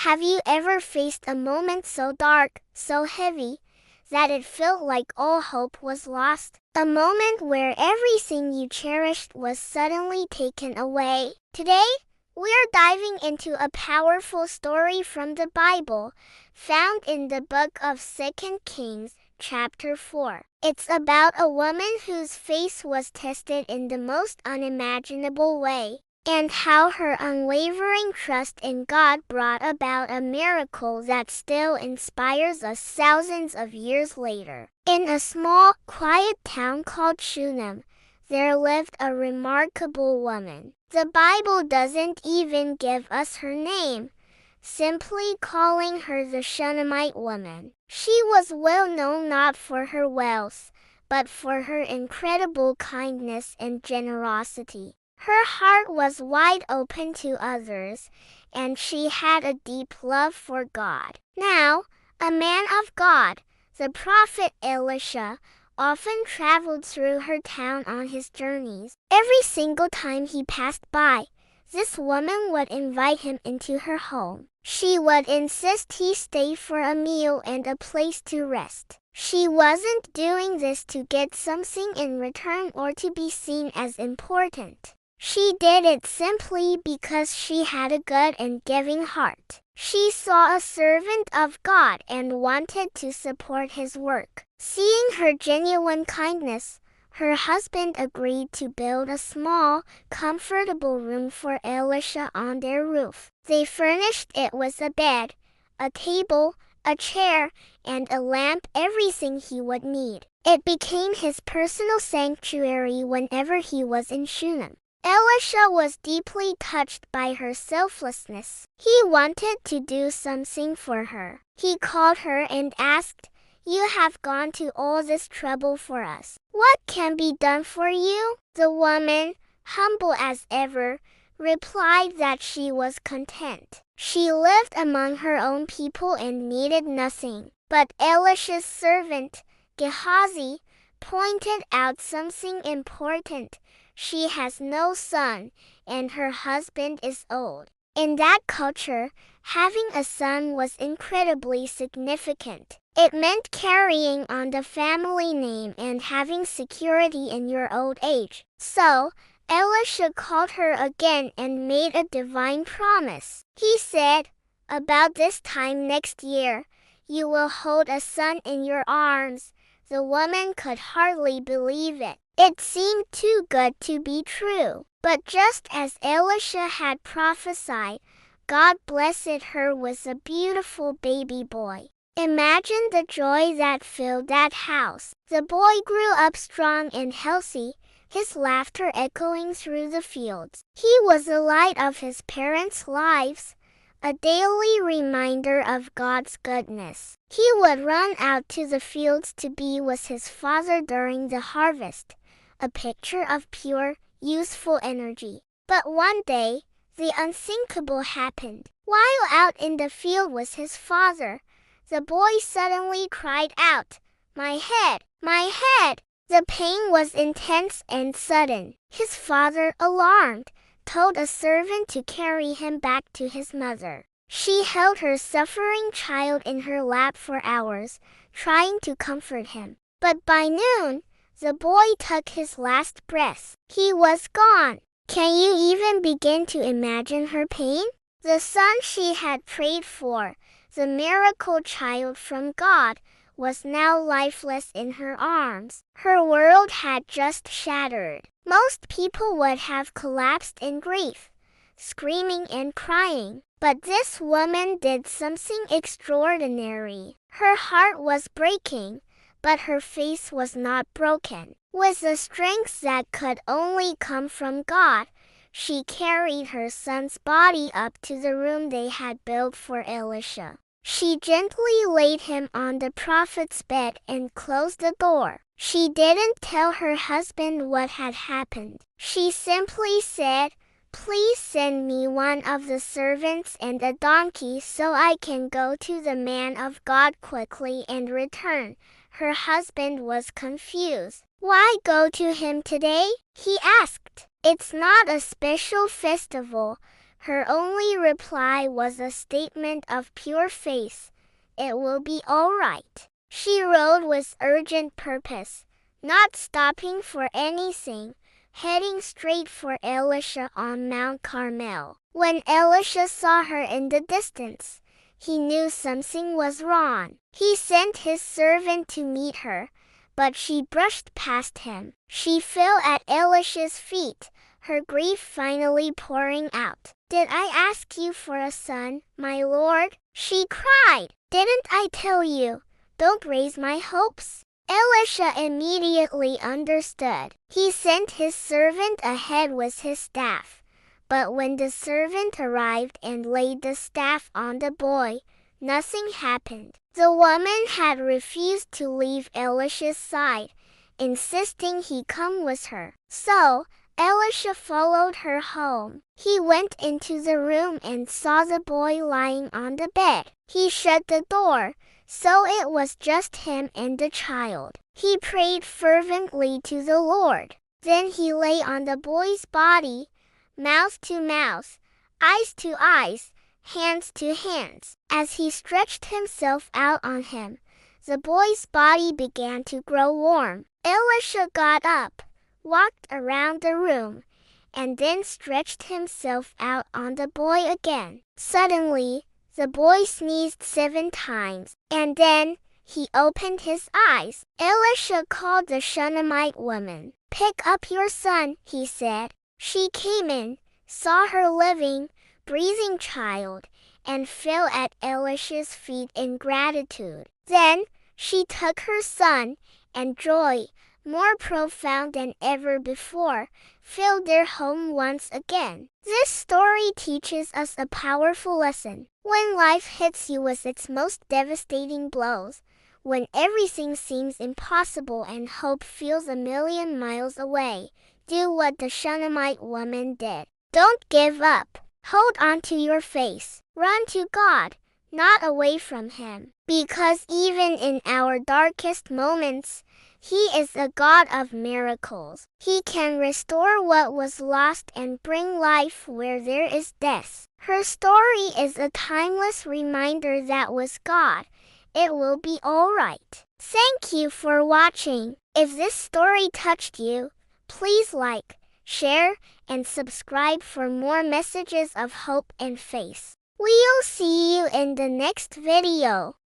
Have you ever faced a moment so dark, so heavy, that it felt like all hope was lost? A moment where everything you cherished was suddenly taken away. Today, we're diving into a powerful story from the Bible, found in the book of 2 Kings, chapter 4. It's about a woman whose faith was tested in the most unimaginable way, and how her unwavering trust in God brought about a miracle that still inspires us thousands of years later. In a small, quiet town called Shunem, there lived a remarkable woman. The Bible doesn't even give us her name, simply calling her the Shunammite woman. She was well known not for her wealth, but for her incredible kindness and generosity. Her heart was wide open to others, and she had a deep love for God. Now, a man of God, the prophet Elisha, often traveled through her town on his journeys. Every single time he passed by, this woman would invite him into her home. She would insist he stay for a meal and a place to rest. She wasn't doing this to get something in return or to be seen as important. She did it simply because she had a good and giving heart. She saw a servant of God and wanted to support his work. Seeing her genuine kindness, her husband agreed to build a small, comfortable room for Elisha on their roof. They furnished it with a bed, a table, a chair, and a lamp, everything he would need. It became his personal sanctuary whenever he was in Shunem. Elisha was deeply touched by her selflessness. He wanted to do something for her. He called her and asked, "You have gone to all this trouble for us. What can be done for you?" The woman, humble as ever, replied that she was content. She lived among her own people and needed nothing. But Elisha's servant, Gehazi, pointed out something important. She has no son, and her husband is old. In that culture, having a son was incredibly significant. It meant carrying on the family name and having security in your old age. So, Elisha called her again and made a divine promise. He said, "About this time next year, you will hold a son in your arms." The woman could hardly believe it. It seemed too good to be true. But just as Elisha had prophesied, God blessed her with a beautiful baby boy. Imagine the joy that filled that house. The boy grew up strong and healthy, his laughter echoing through the fields. He was the light of his parents' lives, a daily reminder of God's goodness. He would run out to the fields to be with his father during the harvest, a picture of pure, useful energy. But one day, the unthinkable happened. While out in the field with his father, the boy suddenly cried out, "My head! My head!" The pain was intense and sudden. His father, alarmed, told a servant to carry him back to his mother. She held her suffering child in her lap for hours, trying to comfort him. But by noon, the boy took his last breath. He was gone. Can you even begin to imagine her pain? The son she had prayed for, the miracle child from God, was now lifeless in her arms. Her world had just shattered. Most people would have collapsed in grief, screaming and crying. But this woman did something extraordinary. Her heart was breaking, but her faith was not broken. With the strength that could only come from God, she carried her son's body up to the room they had built for Elisha. She gently laid him on the prophet's bed and closed the door. She didn't tell her husband what had happened. She simply said, "Please send me one of the servants and a donkey so I can go to the man of God quickly and return." Her husband was confused. "Why go to him today?" he asked. "It's not a special festival." Her only reply was a statement of pure faith. It will be all right. She rode with urgent purpose, not stopping for anything, heading straight for Elisha on Mount Carmel. When Elisha saw her in the distance, he knew something was wrong. He sent his servant to meet her, but she brushed past him. She fell at Elisha's feet, her grief finally pouring out. "Did I ask you for a son, my lord?" she cried. "Didn't I tell you? Don't raise my hopes." Elisha immediately understood. He sent his servant ahead with his staff. But when the servant arrived and laid the staff on the boy, nothing happened. The woman had refused to leave Elisha's side, insisting he come with her. So, Elisha followed her home. He went into the room and saw the boy lying on the bed. He shut the door, so it was just him and the child. He prayed fervently to the Lord. Then he lay on the boy's body, mouth to mouth, eyes to eyes, hands to hands. As he stretched himself out on him, the boy's body began to grow warm. Elisha got up, walked around the room, and then stretched himself out on the boy again. Suddenly, the boy sneezed 7 times, and then he opened his eyes. Elisha called the Shunammite woman. "Pick up your son," he said. She came in, saw her living, breathing child, and fell at Elisha's feet in gratitude. Then she took her son, and joy, more profound than ever before, filled their home once again. This story teaches us a powerful lesson. When life hits you with its most devastating blows, when everything seems impossible and hope feels a million miles away, do what the Shunammite woman did. Don't give up. Hold on to your faith. Run to God, not away from Him. Because even in our darkest moments, He is a God of miracles. He can restore what was lost and bring life where there is death. Her story is a timeless reminder that with God, it will be all right. Thank you for watching. If this story touched you, please like, share, and subscribe for more messages of hope and faith. We'll see you in the next video.